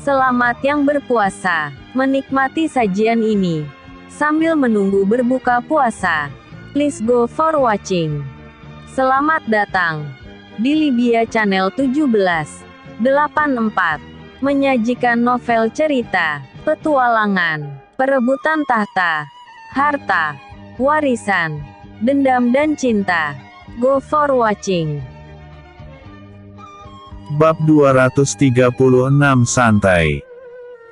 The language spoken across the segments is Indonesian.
Selamat yang berpuasa, menikmati sajian ini sambil menunggu berbuka puasa. Please go for watching. Selamat datang di Libya Channel 1784, menyajikan novel cerita, petualangan, perebutan tahta, harta, warisan, dendam dan cinta. Go for watching. Bab 236 Santai.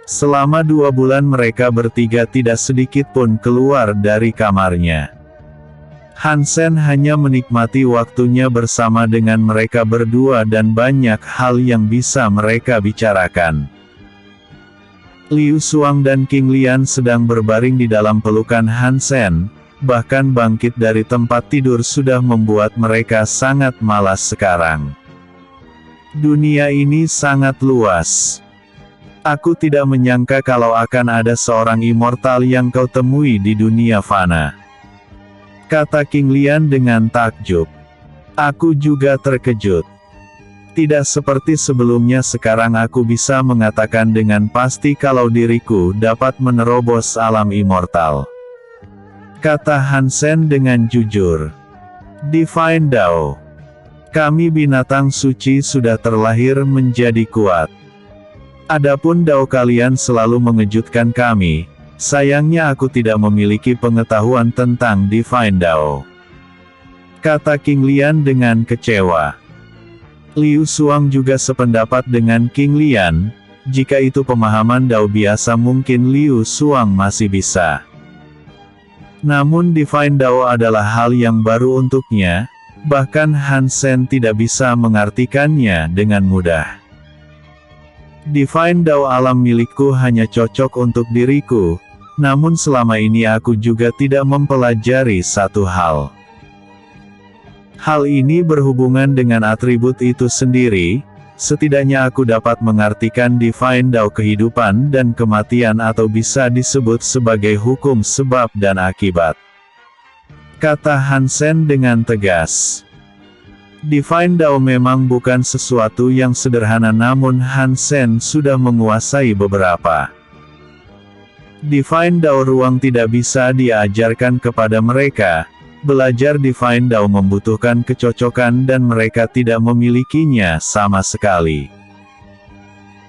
Selama 2 bulan mereka bertiga tidak sedikit pun keluar dari kamarnya. Hansen hanya menikmati waktunya bersama dengan mereka berdua dan banyak hal yang bisa mereka bicarakan. Liu Xuang dan King Lian sedang berbaring di dalam pelukan Hansen, bahkan bangkit dari tempat tidur sudah membuat mereka sangat malas sekarang. Dunia ini sangat luas. Aku tidak menyangka kalau akan ada seorang immortal yang kau temui di dunia fana, kata King Lian dengan takjub. Aku juga terkejut. Tidak seperti sebelumnya, sekarang aku bisa mengatakan dengan pasti kalau diriku dapat menerobos alam immortal, kata Hansen dengan jujur. Divine Dao. Kami binatang suci sudah terlahir menjadi kuat. Adapun Dao kalian selalu mengejutkan kami, sayangnya aku tidak memiliki pengetahuan tentang Divine Dao, kata King Lian dengan kecewa. Liu Xuang juga sependapat dengan King Lian, jika itu pemahaman Dao biasa mungkin Liu Xuang masih bisa. Namun Divine Dao adalah hal yang baru untuknya, bahkan Hansen tidak bisa mengartikannya dengan mudah. Divine Dao alam milikku hanya cocok untuk diriku, namun selama ini aku juga tidak mempelajari satu hal. Hal ini berhubungan dengan atribut itu sendiri, setidaknya aku dapat mengartikan Divine Dao kehidupan dan kematian atau bisa disebut sebagai hukum sebab dan akibat, kata Hansen dengan tegas. Divine Dao memang bukan sesuatu yang sederhana, namun Hansen sudah menguasai beberapa. Divine Dao ruang tidak bisa diajarkan kepada mereka. Belajar Divine Dao membutuhkan kecocokan dan mereka tidak memilikinya sama sekali.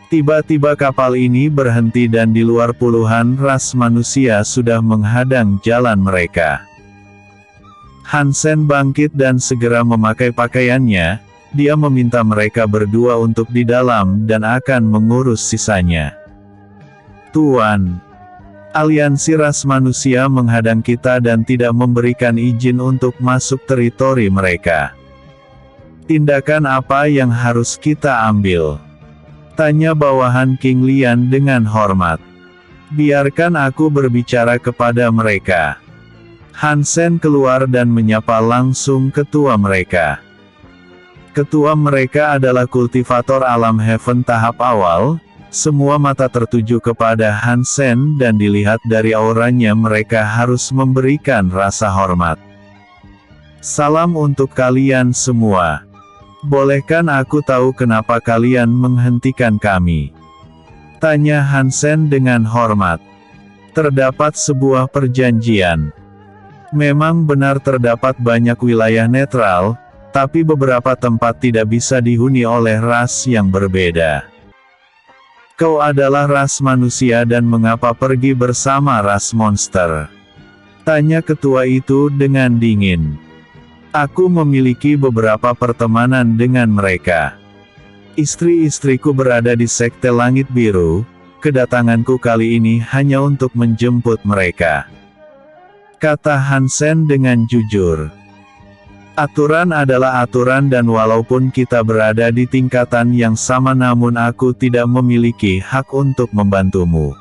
Tiba-tiba kapal ini berhenti dan di luar puluhan ras manusia sudah menghadang jalan mereka. Hansen bangkit dan segera memakai pakaiannya, dia meminta mereka berdua untuk di dalam dan akan mengurus sisanya. Tuan, aliansi ras manusia menghadang kita dan tidak memberikan izin untuk masuk teritori mereka. Tindakan apa yang harus kita ambil? Tanya bawahan King Lian dengan hormat. Biarkan aku berbicara kepada mereka. Hansen keluar dan menyapa langsung ketua mereka. Ketua mereka adalah kultivator alam Heaven tahap awal. Semua mata tertuju kepada Hansen dan dilihat dari auranya mereka harus memberikan rasa hormat. Salam untuk kalian semua. Bolehkan aku tahu kenapa kalian menghentikan kami? Tanya Hansen dengan hormat. Terdapat sebuah perjanjian. Memang benar terdapat banyak wilayah netral, tapi beberapa tempat tidak bisa dihuni oleh ras yang berbeda. Kau adalah ras manusia dan mengapa pergi bersama ras monster? Tanya ketua itu dengan dingin. Aku memiliki beberapa pertemanan dengan mereka. Istri-istriku berada di Sekte Langit Biru, kedatanganku kali ini hanya untuk menjemput mereka, kata Hansen dengan jujur. Aturan adalah aturan dan walaupun kita berada di tingkatan yang sama namun aku tidak memiliki hak untuk membantumu.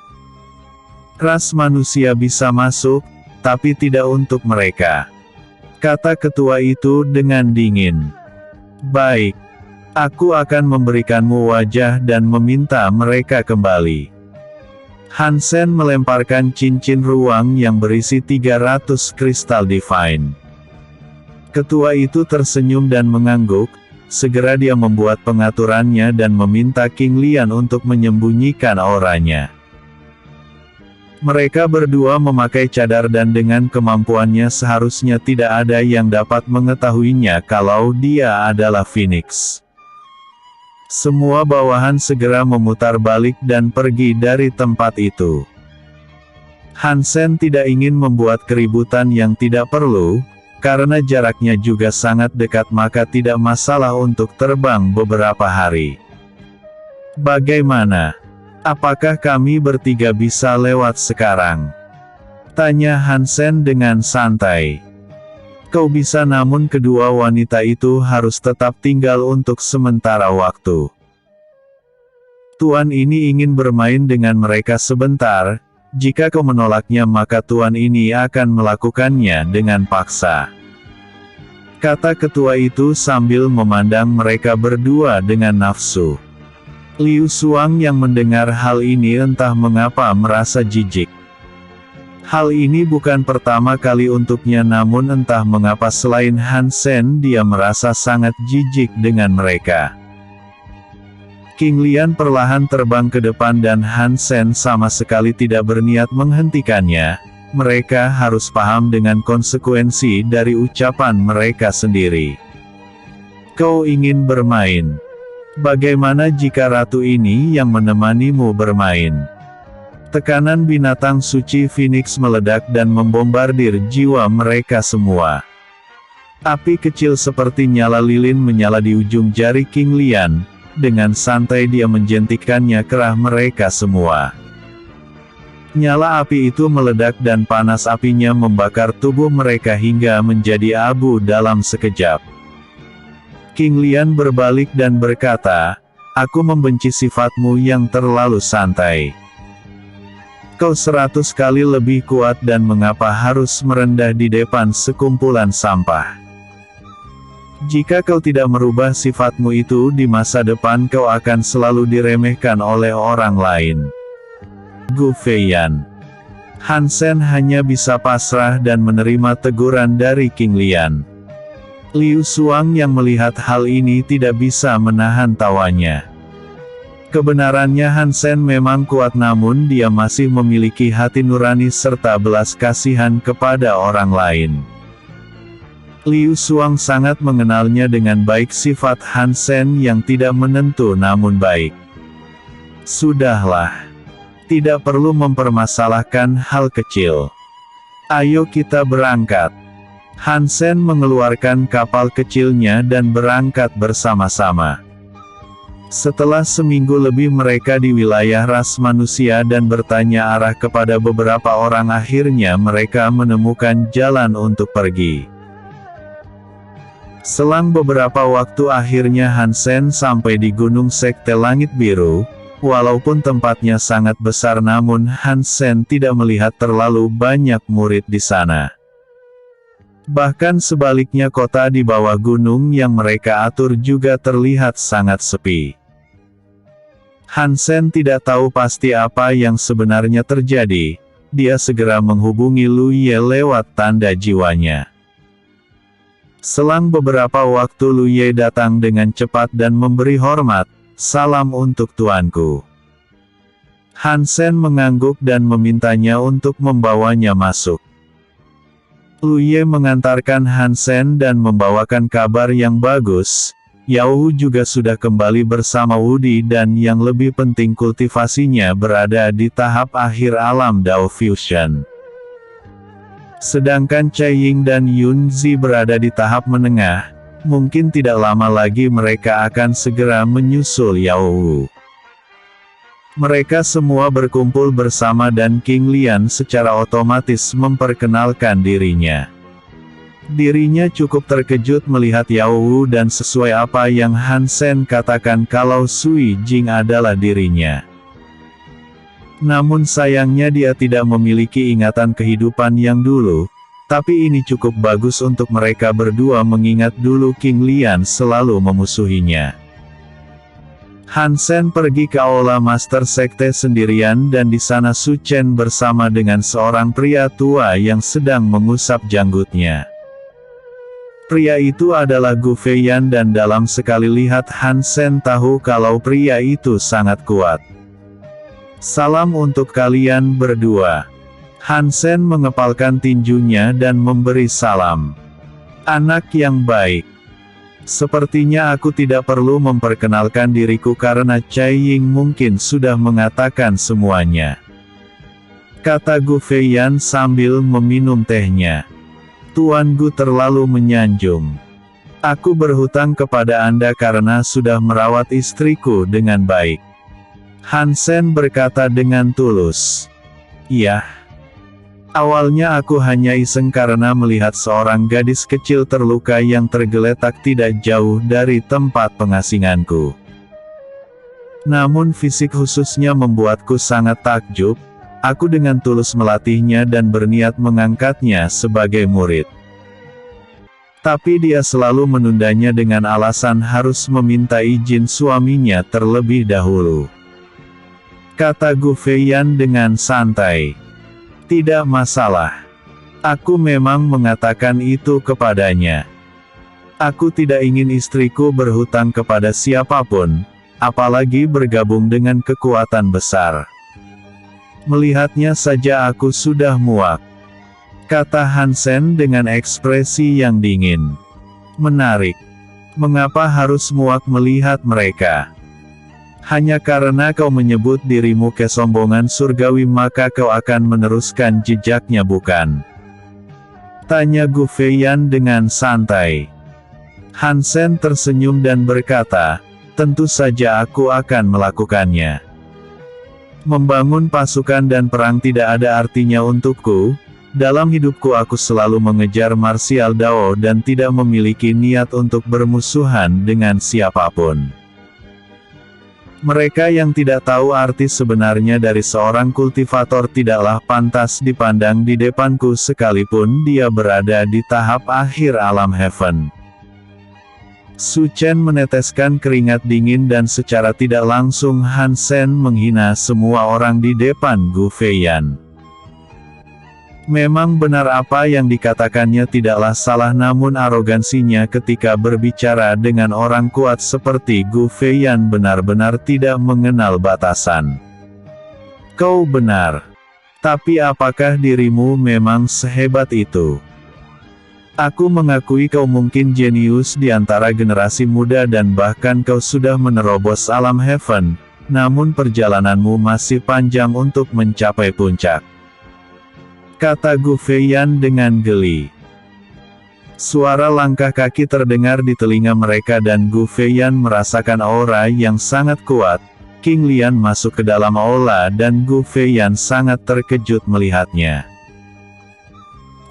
Ras manusia bisa masuk, tapi tidak untuk mereka, kata ketua itu dengan dingin. Baik. Aku akan memberikanmu wajah dan meminta mereka kembali. Hansen melemparkan cincin ruang yang berisi 300 kristal divine. Ketua itu tersenyum dan mengangguk, segera dia membuat pengaturannya dan meminta King Lian untuk menyembunyikan auranya. Mereka berdua memakai cadar dan dengan kemampuannya seharusnya tidak ada yang dapat mengetahuinya kalau dia adalah Phoenix. Semua bawahan segera memutar balik dan pergi dari tempat itu. Hansen tidak ingin membuat keributan yang tidak perlu, karena jaraknya juga sangat dekat maka tidak masalah untuk terbang beberapa hari. Bagaimana? Apakah kami bertiga bisa lewat sekarang? Tanya Hansen dengan santai. Kau bisa, namun kedua wanita itu harus tetap tinggal untuk sementara waktu. Tuan ini ingin bermain dengan mereka sebentar, jika kau menolaknya maka tuan ini akan melakukannya dengan paksa. Kata ketua itu sambil memandang mereka berdua dengan nafsu. Liu Xuang yang mendengar hal ini entah mengapa merasa jijik. Hal ini bukan pertama kali untuknya, namun entah mengapa selain Hansen dia merasa sangat jijik dengan mereka. King Lian perlahan terbang ke depan dan Hansen sama sekali tidak berniat menghentikannya. Mereka harus paham dengan konsekuensi dari ucapan mereka sendiri. Kau ingin bermain? Bagaimana jika ratu ini yang menemanimu bermain? Tekanan binatang suci Phoenix meledak dan membombardir jiwa mereka semua. Api kecil seperti nyala lilin menyala di ujung jari King Lian, dengan santai dia menjentikkannya ke arah mereka semua. Nyala api itu meledak dan panas apinya membakar tubuh mereka hingga menjadi abu dalam sekejap. King Lian berbalik dan berkata, "Aku membenci sifatmu yang terlalu santai. Kau 100 kali lebih kuat dan mengapa harus merendah di depan sekumpulan sampah? Jika kau tidak merubah sifatmu itu di masa depan kau akan selalu diremehkan oleh orang lain." Gu Feiyan. Hansen hanya bisa pasrah dan menerima teguran dari King Lian. Liu Xuang yang melihat hal ini tidak bisa menahan tawanya. Kebenarannya Hansen memang kuat, namun dia masih memiliki hati nurani serta belas kasihan kepada orang lain. Liu Xuang sangat mengenalnya dengan baik sifat Hansen yang tidak menentu namun baik. Sudahlah. Tidak perlu mempermasalahkan hal kecil. Ayo kita berangkat. Hansen mengeluarkan kapal kecilnya dan berangkat bersama-sama. Setelah seminggu lebih mereka di wilayah ras manusia dan bertanya arah kepada beberapa orang, akhirnya mereka menemukan jalan untuk pergi. Selang beberapa waktu akhirnya Hansen sampai di Gunung Sekte Langit Biru. Walaupun tempatnya sangat besar namun Hansen tidak melihat terlalu banyak murid di sana. Bahkan sebaliknya kota di bawah gunung yang mereka atur juga terlihat sangat sepi. Hansen tidak tahu pasti apa yang sebenarnya terjadi, dia segera menghubungi Lu Ye lewat tanda jiwanya. Selang beberapa waktu Lu Ye datang dengan cepat dan memberi hormat, "Salam untuk tuanku." Hansen mengangguk dan memintanya untuk membawanya masuk. Lu Ye mengantarkan Hansen dan membawakan kabar yang bagus, Yao Wu juga sudah kembali bersama Wudi dan yang lebih penting kultivasinya berada di tahap akhir alam Dao Fusion. Sedangkan Cai Ying dan Yun Zi berada di tahap menengah, mungkin tidak lama lagi mereka akan segera menyusul Yao Wu. Mereka semua berkumpul bersama dan King Lian secara otomatis memperkenalkan dirinya. Dirinya cukup terkejut melihat Yao Wu dan sesuai apa yang Hansen katakan kalau Sui Jing adalah dirinya. Namun sayangnya dia tidak memiliki ingatan kehidupan yang dulu, tapi ini cukup bagus untuk mereka berdua mengingat dulu King Lian selalu memusuhinya. Hansen pergi ke aula Master Sekte sendirian dan di sana Su Chen bersama dengan seorang pria tua yang sedang mengusap janggutnya. Pria itu adalah Gu Feiyan dan dalam sekali lihat Han Sen tahu kalau pria itu sangat kuat. Salam untuk kalian berdua. Han Sen mengepalkan tinjunya dan memberi salam. Anak yang baik. Sepertinya aku tidak perlu memperkenalkan diriku karena Cai Ying mungkin sudah mengatakan semuanya, kata Gu Feiyan sambil meminum tehnya. Tuan Gu terlalu menyanjung. Aku berhutang kepada Anda karena sudah merawat istriku dengan baik. Han Sen berkata dengan tulus. Iya. Awalnya aku hanya iseng karena melihat seorang gadis kecil terluka yang tergeletak tidak jauh dari tempat pengasinganku. Namun fisik khususnya membuatku sangat takjub. Aku dengan tulus melatihnya dan berniat mengangkatnya sebagai murid. Tapi dia selalu menundanya dengan alasan harus meminta izin suaminya terlebih dahulu, kata Gu Feiyan dengan santai. Tidak masalah. Aku memang mengatakan itu kepadanya. Aku tidak ingin istriku berhutang kepada siapapun, apalagi bergabung dengan kekuatan besar. Melihatnya saja aku sudah muak, kata Han Sen dengan ekspresi yang dingin. Menarik. Mengapa harus muak melihat mereka? Hanya karena kau menyebut dirimu kesombongan surgawi maka kau akan meneruskan jejaknya bukan? Tanya Gu Feiyan dengan santai. Han Sen tersenyum dan berkata, tentu saja aku akan melakukannya. Membangun pasukan dan perang tidak ada artinya untukku. Dalam hidupku aku selalu mengejar martial Dao dan tidak memiliki niat untuk bermusuhan dengan siapapun. Mereka yang tidak tahu arti sebenarnya dari seorang kultivator tidaklah pantas dipandang di depanku sekalipun dia berada di tahap akhir alam heaven. Su Chen meneteskan keringat dingin dan secara tidak langsung Han Sen menghina semua orang di depan Gu Feiyan. Memang benar apa yang dikatakannya tidaklah salah namun arogansinya ketika berbicara dengan orang kuat seperti Gu Feiyan benar-benar tidak mengenal batasan. Kau benar. Tapi apakah dirimu memang sehebat itu? Aku mengakui kau mungkin jenius di antara generasi muda dan bahkan kau sudah menerobos alam heaven, namun perjalananmu masih panjang untuk mencapai puncak, kata Gu Feiyan dengan geli. Suara langkah kaki terdengar di telinga mereka dan Gu Feiyan merasakan aura yang sangat kuat. King Lian masuk ke dalam aula dan Gu Feiyan sangat terkejut melihatnya.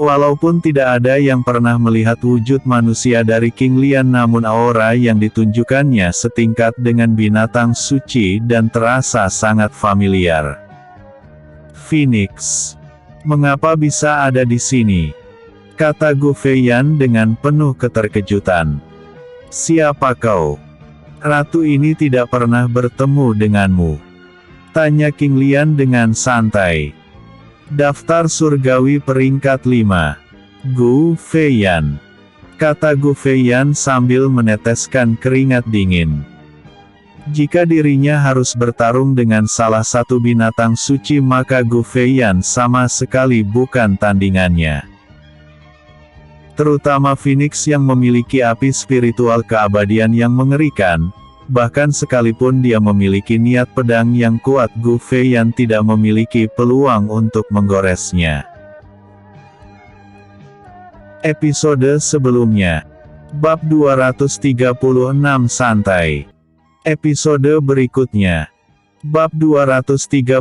Walaupun tidak ada yang pernah melihat wujud manusia dari King Lian namun aura yang ditunjukkannya setingkat dengan binatang suci dan terasa sangat familiar. Phoenix. Mengapa bisa ada di sini? Kata Gu Feiyan dengan penuh keterkejutan. Siapa kau? Ratu ini tidak pernah bertemu denganmu, tanya King Lian dengan santai. Daftar surgawi peringkat 5. Gu Feiyan, kata Gu Feiyan sambil meneteskan keringat dingin. Jika dirinya harus bertarung dengan salah satu binatang suci maka Gu Feiyan sama sekali bukan tandingannya. Terutama Phoenix yang memiliki api spiritual keabadian yang mengerikan. Bahkan sekalipun dia memiliki niat pedang yang kuat Gu Feiyan tidak memiliki peluang untuk menggoresnya. Episode sebelumnya. Bab 236 Santai. Episode berikutnya. Bab 238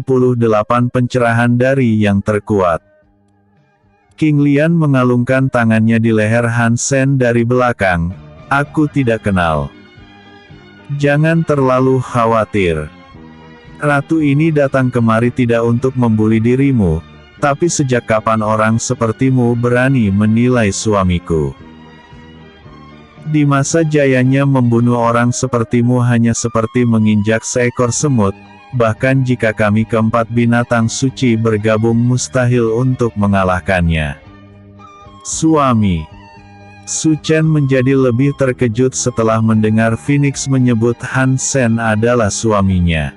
Pencerahan dari yang terkuat. King Lian mengalungkan tangannya di leher Han Sen dari belakang. Aku tidak kenal. Jangan terlalu khawatir. Ratu ini datang kemari tidak untuk membuli dirimu, tapi sejak kapan orang sepertimu berani menilai suamiku? Di masa jayanya membunuh orang sepertimu hanya seperti menginjak seekor semut, bahkan jika kami keempat binatang suci bergabung mustahil untuk mengalahkannya. Suami. Su Chen menjadi lebih terkejut setelah mendengar Phoenix menyebut Han Sen adalah suaminya.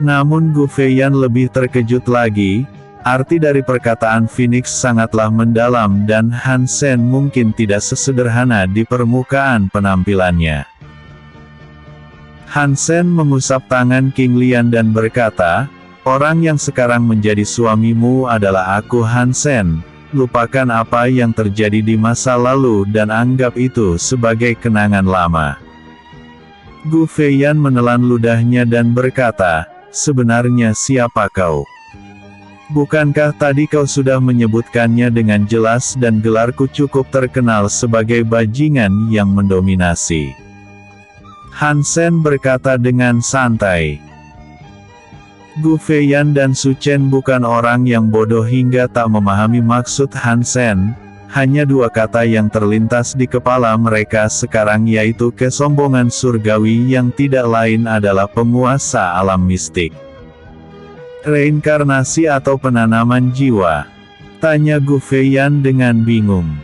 Namun Gu Feiyan lebih terkejut lagi, arti dari perkataan Phoenix sangatlah mendalam dan Han Sen mungkin tidak sesederhana di permukaan penampilannya. Han Sen mengusap tangan King Lian dan berkata, "Orang yang sekarang menjadi suamimu adalah aku Han Sen. Lupakan apa yang terjadi di masa lalu dan anggap itu sebagai kenangan lama." Gu Feiyan menelan ludahnya dan berkata, "Sebenarnya siapa kau? Bukankah tadi kau sudah menyebutkannya dengan jelas dan gelarku cukup terkenal sebagai bajingan yang mendominasi?" Han Sen berkata dengan santai. Gu Feiyan dan Su Chen bukan orang yang bodoh hingga tak memahami maksud Han Sen, hanya dua kata yang terlintas di kepala mereka sekarang yaitu kesombongan surgawi yang tidak lain adalah penguasa alam mistik. "Reinkarnasi atau penanaman jiwa?" tanya Gu Feiyan dengan bingung.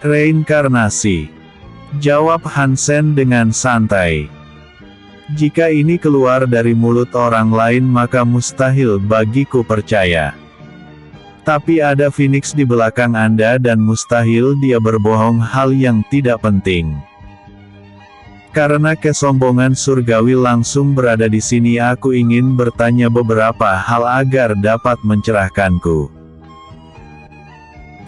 "Reinkarnasi," jawab Han Sen dengan santai. "Jika ini keluar dari mulut orang lain maka mustahil bagiku percaya. Tapi ada Phoenix di belakang Anda dan mustahil dia berbohong hal yang tidak penting. Karena kesombongan surgawi langsung berada di sini aku ingin bertanya beberapa hal agar dapat mencerahkanku."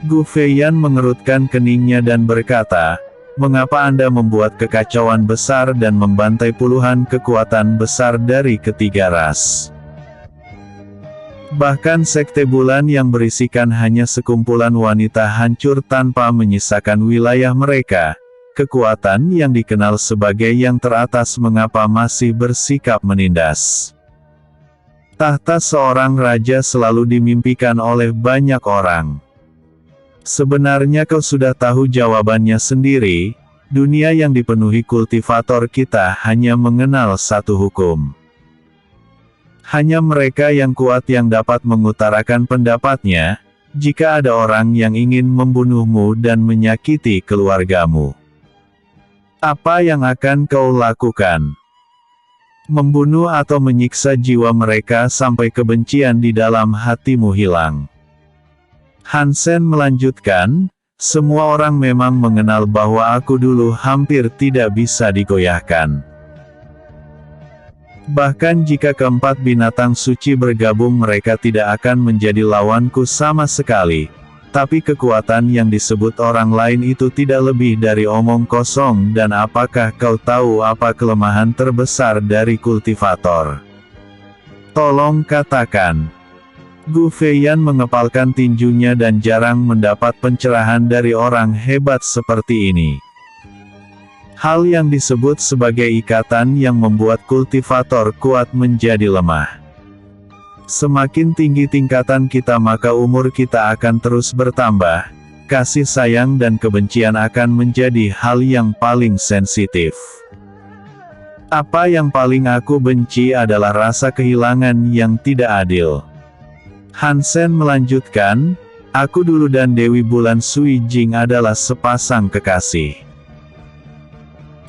Gu Feiyan mengerutkan keningnya dan berkata, "Mengapa Anda membuat kekacauan besar dan membantai puluhan kekuatan besar dari ketiga ras? Bahkan sekte bulan yang berisikan hanya sekumpulan wanita hancur tanpa menyisakan wilayah mereka. Kekuatan yang dikenal sebagai yang teratas mengapa masih bersikap menindas? Tahta seorang raja selalu dimimpikan oleh banyak orang. Sebenarnya kau sudah tahu jawabannya sendiri, dunia yang dipenuhi kultivator kita hanya mengenal satu hukum. Hanya mereka yang kuat yang dapat mengutarakan pendapatnya, jika ada orang yang ingin membunuhmu dan menyakiti keluargamu. Apa yang akan kau lakukan? Membunuh atau menyiksa jiwa mereka sampai kebencian di dalam hatimu hilang?" Han Sen melanjutkan, "Semua orang memang mengenal bahwa aku dulu hampir tidak bisa digoyahkan. Bahkan jika keempat binatang suci bergabung mereka tidak akan menjadi lawanku sama sekali. Tapi kekuatan yang disebut orang lain itu tidak lebih dari omong kosong dan apakah kau tahu apa kelemahan terbesar dari kultivator? Tolong katakan." Gu Feiyan mengepalkan tinjunya dan jarang mendapat pencerahan dari orang hebat seperti ini. Hal yang disebut sebagai ikatan yang membuat kultivator kuat menjadi lemah. Semakin tinggi tingkatan kita maka umur kita akan terus bertambah, kasih sayang dan kebencian akan menjadi hal yang paling sensitif. Apa yang paling aku benci adalah rasa kehilangan yang tidak adil. Han Sen melanjutkan, "Aku dulu dan Dewi Bulan Sui Jing adalah sepasang kekasih.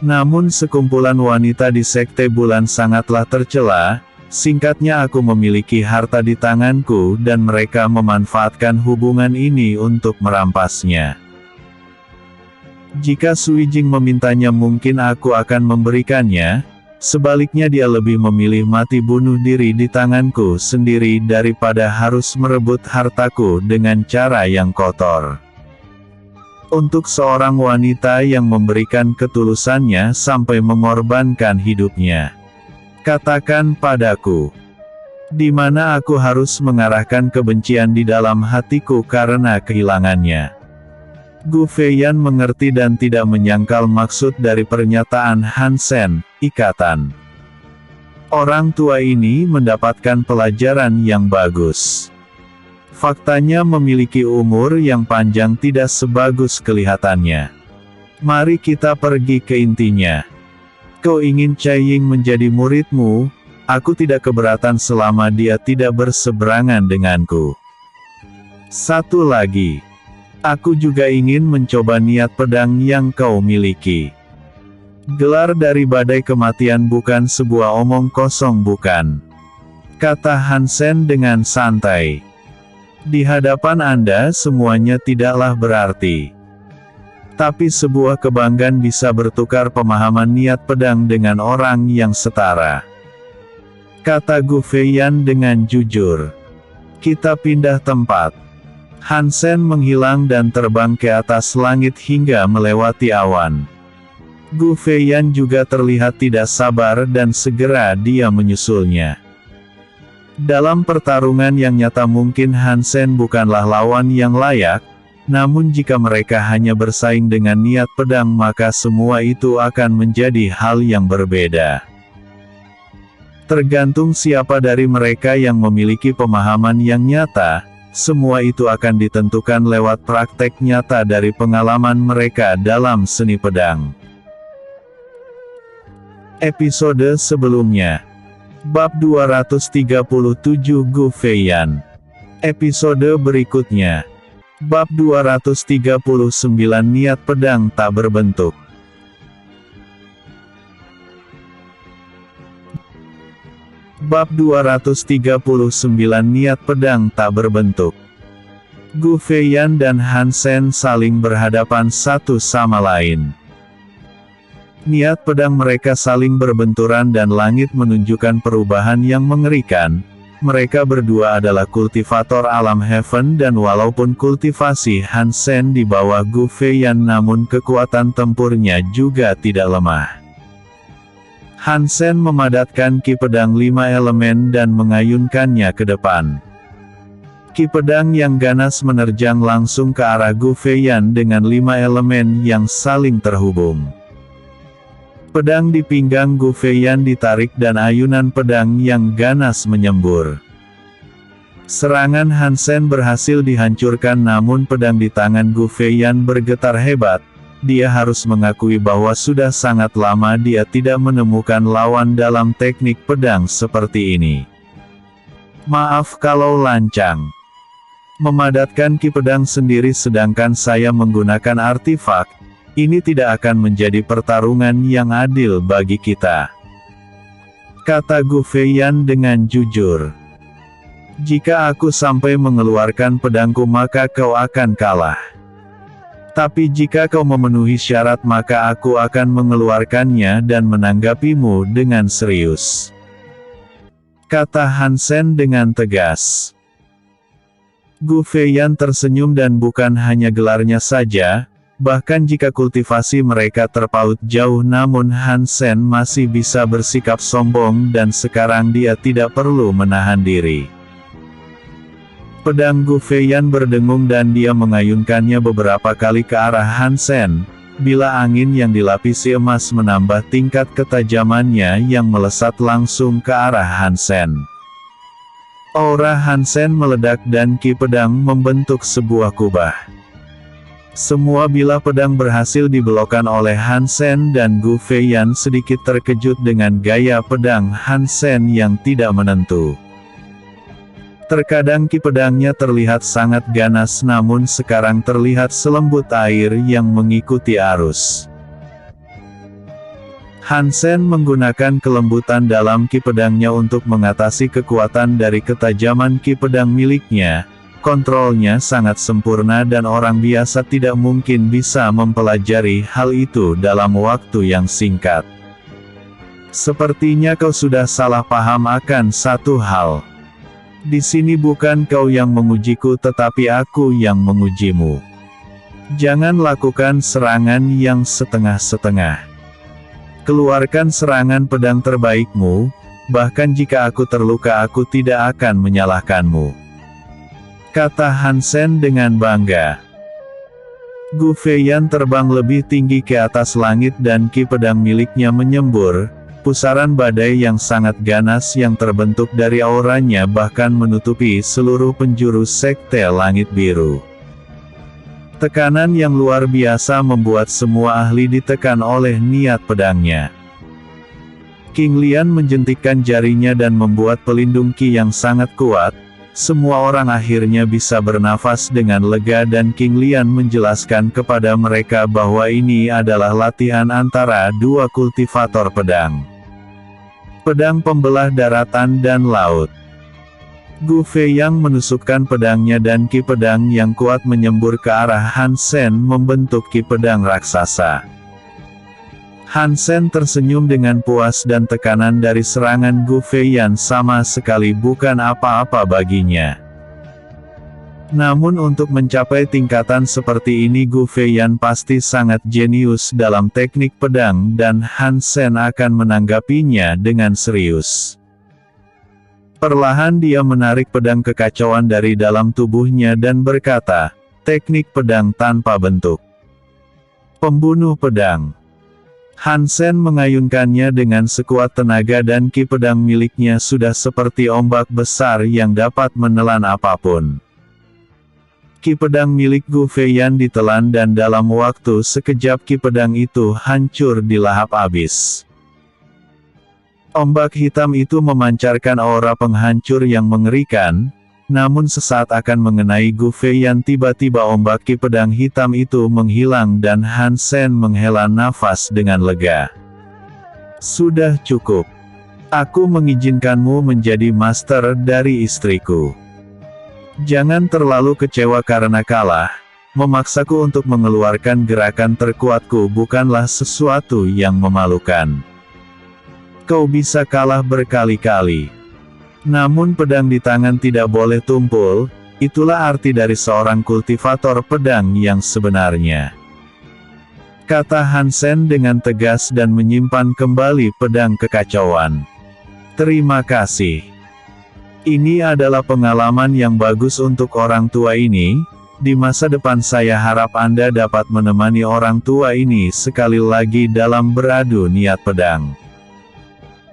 Namun sekumpulan wanita di sekte bulan sangatlah tercela, singkatnya aku memiliki harta di tanganku dan mereka memanfaatkan hubungan ini untuk merampasnya. Jika Sui Jing memintanya mungkin aku akan memberikannya. Sebaliknya dia lebih memilih mati bunuh diri di tanganku sendiri daripada harus merebut hartaku dengan cara yang kotor. Untuk seorang wanita yang memberikan ketulusannya sampai mengorbankan hidupnya. Katakan padaku, di mana aku harus mengarahkan kebencian di dalam hatiku karena kehilangannya?" Gu Feiyan mengerti dan tidak menyangkal maksud dari pernyataan Han Sen, ikatan. Orang tua ini mendapatkan pelajaran yang bagus. Faktanya memiliki umur yang panjang tidak sebagus kelihatannya. Mari kita pergi ke intinya. Kau ingin Cai Ying menjadi muridmu? Aku tidak keberatan selama dia tidak berseberangan denganku. Satu lagi. Aku juga ingin mencoba niat pedang yang kau miliki. Gelar dari badai kematian bukan sebuah omong kosong, bukan? Kata Hansen dengan santai. Di hadapan Anda semuanya tidaklah berarti. Tapi sebuah kebanggaan bisa bertukar pemahaman niat pedang dengan orang yang setara. Kata Gu Feiyan dengan jujur. Kita pindah tempat. Hansen menghilang dan terbang ke atas langit hingga melewati awan. Gu Feiyan juga terlihat tidak sabar dan segera dia menyusulnya. Dalam pertarungan yang nyata mungkin Hansen bukanlah lawan yang layak, namun jika mereka hanya bersaing dengan niat pedang maka semua itu akan menjadi hal yang berbeda. Tergantung siapa dari mereka yang memiliki pemahaman yang nyata, semua itu akan ditentukan lewat praktek nyata dari pengalaman mereka dalam seni pedang. Episode sebelumnya. Bab 237 Gu Feiyan. Episode berikutnya. Bab 239 Niat pedang tak berbentuk. Bab 239 Niat pedang tak berbentuk. Gu Feiyan dan Hansen saling berhadapan satu sama lain. Niat pedang mereka saling berbenturan dan langit menunjukkan perubahan yang mengerikan. Mereka berdua adalah kultivator alam Heaven dan walaupun kultivasi Hansen di bawah Gu Feiyan namun kekuatan tempurnya juga tidak lemah. Hansen memadatkan ki pedang 5 elemen dan mengayunkannya ke depan. Ki pedang yang ganas menerjang langsung ke arah Gu Feiyan dengan 5 elemen yang saling terhubung. Pedang di pinggang Gu Feiyan ditarik dan ayunan pedang yang ganas menyembur. Serangan Hansen berhasil dihancurkan namun pedang di tangan Gu Feiyan bergetar hebat. Dia harus mengakui bahwa sudah sangat lama dia tidak menemukan lawan dalam teknik pedang seperti ini. Maaf kalau lancang. Memadatkan ki pedang sendiri sedangkan saya menggunakan artifak. Ini tidak akan menjadi pertarungan yang adil bagi kita. Kata Gu Feiyan dengan jujur. Jika aku sampai mengeluarkan pedangku maka kau akan kalah. Tapi jika kau memenuhi syarat maka aku akan mengeluarkannya dan menanggapimu dengan serius. Kata Hansen dengan tegas. Gu Feiyan tersenyum dan bukan hanya gelarnya saja, bahkan jika kultivasi mereka terpaut jauh namun Hansen masih bisa bersikap sombong dan sekarang dia tidak perlu menahan diri. Pedang Gu Feiyan berdengung dan dia mengayunkannya beberapa kali ke arah Hansen, bila angin yang dilapisi emas menambah tingkat ketajamannya yang melesat langsung ke arah Hansen. Aura Hansen meledak dan ki pedang membentuk sebuah kubah. Semua bilah pedang berhasil dibelokkan oleh Hansen dan Gu Feiyan sedikit terkejut dengan gaya pedang Hansen yang tidak menentu. Terkadang ki pedangnya terlihat sangat ganas namun sekarang terlihat selembut air yang mengikuti arus. Hansen menggunakan kelembutan dalam ki pedangnya untuk mengatasi kekuatan dari ketajaman ki pedang miliknya. Kontrolnya sangat sempurna dan orang biasa tidak mungkin bisa mempelajari hal itu dalam waktu yang singkat. Sepertinya kau sudah salah paham akan satu hal. Di sini bukan kau yang mengujiku tetapi aku yang mengujimu. Jangan lakukan serangan yang setengah-setengah. Keluarkan serangan pedang terbaikmu, bahkan jika aku terluka aku tidak akan menyalahkanmu. Kata Hansen dengan bangga. Gu Feiyan terbang lebih tinggi ke atas langit dan ki pedang miliknya menyembur, pusaran badai yang sangat ganas yang terbentuk dari auranya bahkan menutupi seluruh penjuru sekte langit biru. Tekanan yang luar biasa membuat semua ahli ditekan oleh niat pedangnya. King Lian menjentikkan jarinya dan membuat pelindung ki yang sangat kuat, semua orang akhirnya bisa bernafas dengan lega dan King Lian menjelaskan kepada mereka bahwa ini adalah latihan antara dua kultivator pedang. Pedang pembelah daratan dan laut. Gu Fei yang menusukkan pedangnya dan ki pedang yang kuat menyembur ke arah Han Sen membentuk ki pedang raksasa. Han Sen tersenyum dengan puas dan tekanan dari serangan Gu Feiyan sama sekali bukan apa-apa baginya. Namun untuk mencapai tingkatan seperti ini Gu Feiyan pasti sangat jenius dalam teknik pedang dan Han Sen akan menanggapinya dengan serius. Perlahan dia menarik pedang kekacauan dari dalam tubuhnya dan berkata, teknik pedang tanpa bentuk. Pembunuh pedang. Han Sen mengayunkannya dengan sekuat tenaga dan ki pedang miliknya sudah seperti ombak besar yang dapat menelan apapun. Ki pedang milik Gu Feiyan ditelan dan dalam waktu sekejap ki pedang itu hancur dilahap habis. Ombak hitam itu memancarkan aura penghancur yang mengerikan, namun sesaat akan mengenai Gu Feiyan tiba-tiba ombak ki pedang hitam itu menghilang dan Han Sen menghela nafas dengan lega. Sudah cukup. Aku mengizinkanmu menjadi master dari istriku. Jangan terlalu kecewa karena kalah, memaksaku untuk mengeluarkan gerakan terkuatku bukanlah sesuatu yang memalukan. Kau bisa kalah berkali-kali. Namun pedang di tangan tidak boleh tumpul, itulah arti dari seorang kultivator pedang yang sebenarnya. Kata Han Sen dengan tegas dan menyimpan kembali pedang kekacauan. Terima kasih. Ini adalah pengalaman yang bagus untuk orang tua ini. Di masa depan saya harap Anda dapat menemani orang tua ini sekali lagi dalam beradu niat pedang.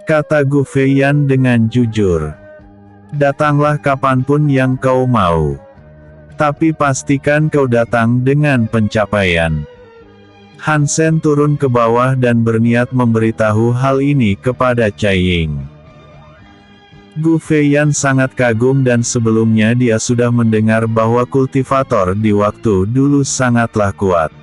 Kata Gu Feiyan dengan jujur. Datanglah kapanpun yang kau mau. Tapi pastikan kau datang dengan pencapaian. Han Sen turun ke bawah dan berniat memberitahu hal ini kepada Cai Ying. Gu Feiyan sangat kagum dan sebelumnya dia sudah mendengar bahwa kultivator di waktu dulu sangatlah kuat.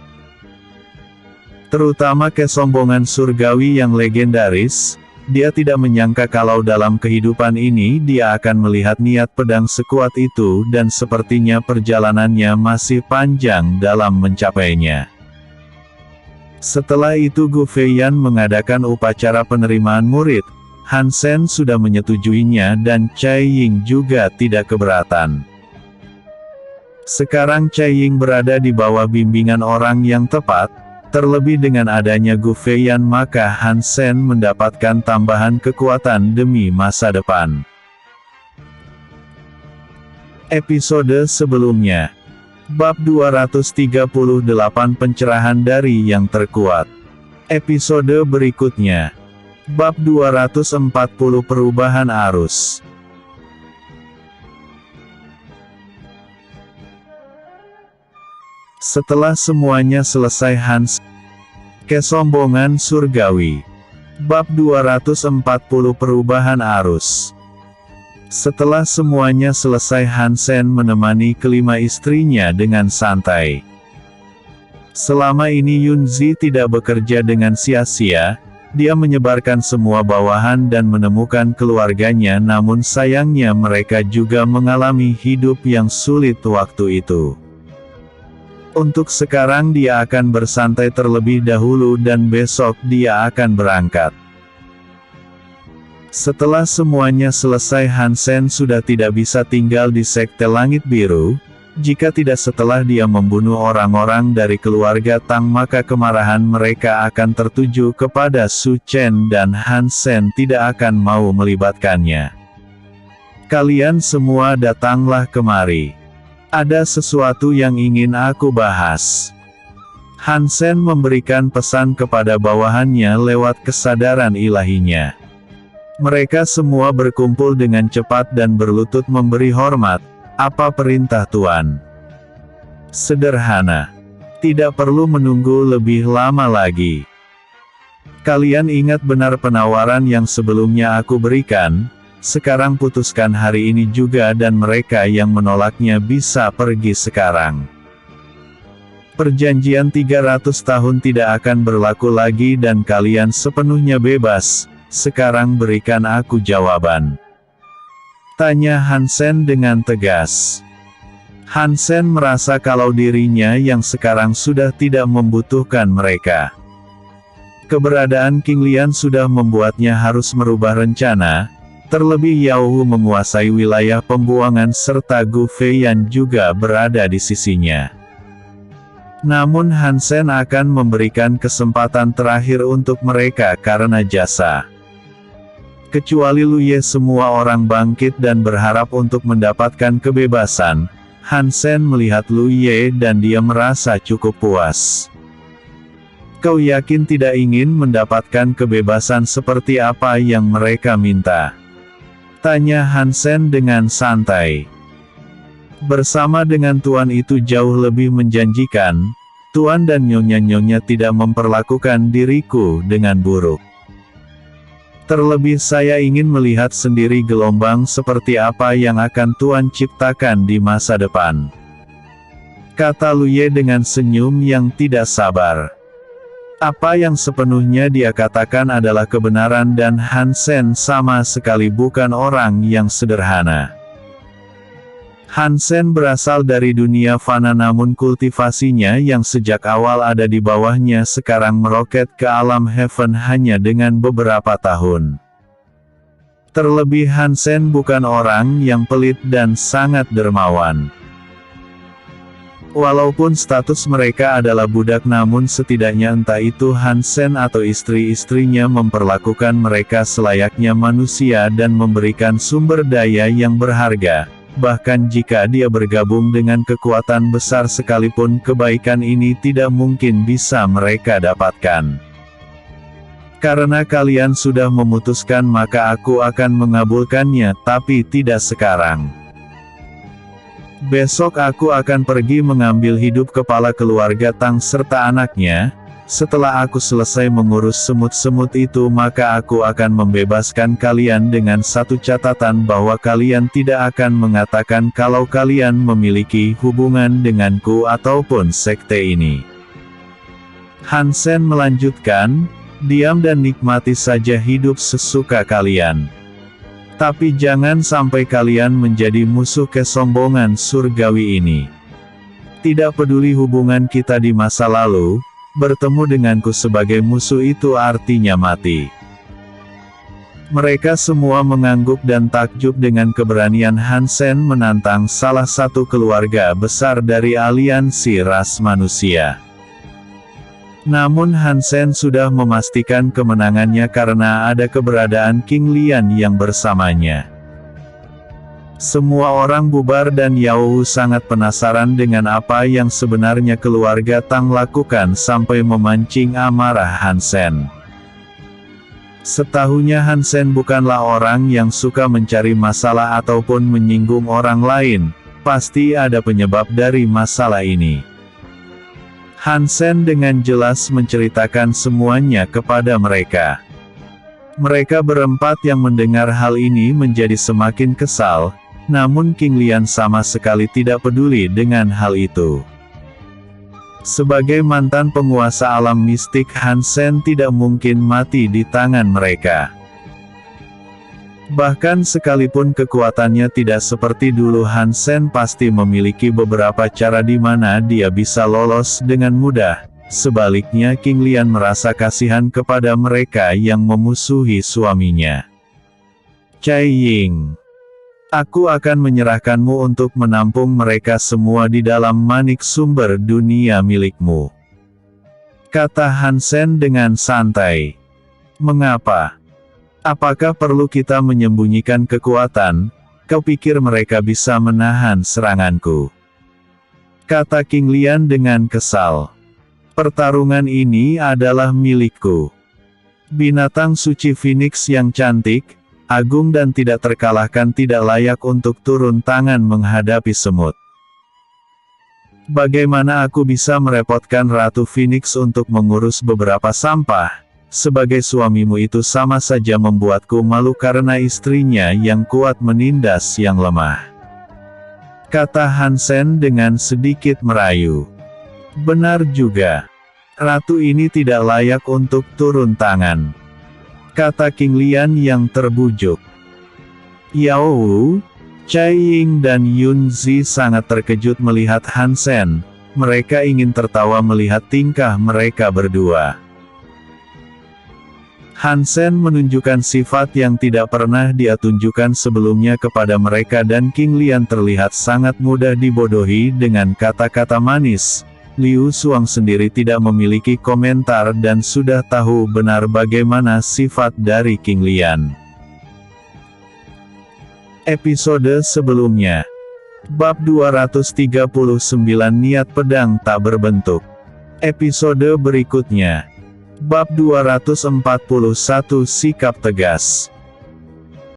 Terutama kesombongan surgawi yang legendaris. Dia tidak menyangka kalau dalam kehidupan ini dia akan melihat niat pedang sekuat itu dan sepertinya perjalanannya masih panjang dalam mencapainya. Setelah itu Gu Feiyan mengadakan upacara penerimaan murid, Han Sen sudah menyetujuinya dan Cai Ying juga tidak keberatan. Sekarang Cai Ying berada di bawah bimbingan orang yang tepat. Terlebih dengan adanya Gu Feiyan maka Han Sen mendapatkan tambahan kekuatan demi masa depan. Episode sebelumnya. Bab 238 Pencerahan dari yang terkuat. Episode berikutnya. Bab 240 Perubahan arus. Setelah semuanya selesai kesombongan surgawi. Bab 240 Perubahan arus. Setelah semuanya selesai Han Sen menemani kelima istrinya dengan santai. Selama ini Yun Zi tidak bekerja dengan sia-sia, dia menyebarkan semua bawahan dan menemukan keluarganya namun sayangnya mereka juga mengalami hidup yang sulit waktu itu. Untuk sekarang dia akan bersantai terlebih dahulu dan besok dia akan berangkat. Setelah semuanya selesai Han Sen sudah tidak bisa tinggal di Sekte Langit Biru, jika tidak setelah dia membunuh orang-orang dari keluarga Tang maka kemarahan mereka akan tertuju kepada Su Chen dan Han Sen tidak akan mau melibatkannya. Kalian semua datanglah kemari. Ada sesuatu yang ingin aku bahas. Han Sen memberikan pesan kepada bawahannya lewat kesadaran ilahinya. Mereka semua berkumpul dengan cepat dan berlutut memberi hormat. Apa perintah Tuan? Sederhana. Tidak perlu menunggu lebih lama lagi. Kalian ingat benar penawaran yang sebelumnya aku berikan? sekarang putuskan hari ini juga dan mereka yang menolaknya bisa pergi sekarang. Perjanjian 300 tahun tidak akan berlaku lagi dan kalian sepenuhnya bebas, sekarang berikan aku jawaban. Tanya Hansen dengan tegas. Hansen merasa kalau dirinya yang sekarang sudah tidak membutuhkan mereka. Keberadaan King Lian sudah membuatnya harus merubah rencana, terlebih Yao Wu menguasai wilayah pembuangan serta Gu Feiyan juga berada di sisinya. Namun Hansen akan memberikan kesempatan terakhir untuk mereka karena jasa. Kecuali Lu Ye semua orang bangkit dan berharap untuk mendapatkan kebebasan. Hansen melihat Lu Ye dan dia merasa cukup puas. Kau yakin tidak ingin mendapatkan kebebasan seperti apa yang mereka minta? Tanya Hansen dengan santai. Bersama dengan tuan itu jauh lebih menjanjikan, tuan dan nyonya-nyonya tidak memperlakukan diriku dengan buruk. Terlebih saya ingin melihat sendiri gelombang seperti apa yang akan Tuan ciptakan di masa depan. Kata Lu Ye dengan senyum yang tidak sabar. Apa yang sepenuhnya dia katakan adalah kebenaran dan Hansen sama sekali bukan orang yang sederhana. Hansen berasal dari dunia fana namun kultivasinya yang sejak awal ada di bawahnya sekarang meroket ke alam heaven hanya dengan beberapa tahun. Terlebih Hansen bukan orang yang pelit dan sangat dermawan. Walaupun status mereka adalah budak namun setidaknya entah itu Hansen atau istri-istrinya memperlakukan mereka selayaknya manusia dan memberikan sumber daya yang berharga. Bahkan jika dia bergabung dengan kekuatan besar sekalipun kebaikan ini tidak mungkin bisa mereka dapatkan. Karena kalian sudah memutuskan maka aku akan mengabulkannya, tapi tidak sekarang. Besok aku akan pergi mengambil hidup kepala keluarga Tang serta anaknya. Setelah aku selesai mengurus semut-semut itu maka aku akan membebaskan kalian dengan satu catatan bahwa kalian tidak akan mengatakan kalau kalian memiliki hubungan denganku ataupun sekte ini. Hansen melanjutkan, diam dan nikmati saja hidup sesuka kalian. Tapi jangan sampai kalian menjadi musuh kesombongan surgawi ini. Tidak peduli hubungan kita di masa lalu, bertemu denganku sebagai musuh itu artinya mati. Mereka semua mengangguk dan takjub dengan keberanian Hansen menantang salah satu keluarga besar dari aliansi ras manusia. Namun Hansen sudah memastikan kemenangannya karena ada keberadaan King Lian yang bersamanya. Semua orang bubar dan Yao Wu sangat penasaran dengan apa yang sebenarnya keluarga Tang lakukan sampai memancing amarah Hansen. Setahunya Hansen bukanlah orang yang suka mencari masalah ataupun menyinggung orang lain, pasti ada penyebab dari masalah ini. Hansen dengan jelas menceritakan semuanya kepada mereka. Mereka berempat yang mendengar hal ini menjadi semakin kesal. Namun King Lian sama sekali tidak peduli dengan hal itu. Sebagai mantan penguasa alam mistik Hansen tidak mungkin mati di tangan mereka. Bahkan sekalipun kekuatannya tidak seperti dulu Hansen pasti memiliki beberapa cara di mana dia bisa lolos dengan mudah. Sebaliknya King Lian merasa kasihan kepada mereka yang memusuhi suaminya. Cai Ying, aku akan menyerahkanmu untuk menampung mereka semua di dalam manik sumber dunia milikmu. Kata Hansen dengan santai. Mengapa? Apakah perlu kita menyembunyikan kekuatan? Kau pikir mereka bisa menahan seranganku? Kata King Lian dengan kesal. Pertarungan ini adalah milikku. Binatang suci Phoenix yang cantik, agung dan tidak terkalahkan tidak layak untuk turun tangan menghadapi semut. Bagaimana aku bisa merepotkan Ratu Phoenix untuk mengurus beberapa sampah? sebagai suamimu itu sama saja membuatku malu karena istrinya yang kuat menindas yang lemah. Kata Hansen dengan sedikit merayu. Benar juga. Ratu ini tidak layak untuk turun tangan. Kata King Lian yang terbujuk. Yao Wu, Cai Ying dan Yun Zi sangat terkejut melihat Hansen. Mereka ingin tertawa melihat tingkah mereka berdua. Hansen menunjukkan sifat yang tidak pernah dia tunjukkan sebelumnya kepada mereka dan King Lian terlihat sangat mudah dibodohi dengan kata-kata manis. Liu Suang sendiri tidak memiliki komentar dan sudah tahu benar bagaimana sifat dari King Lian. Episode sebelumnya. Bab 239 Niat Pedang Tak Berbentuk. Episode berikutnya. Bab 241 Sikap Tegas.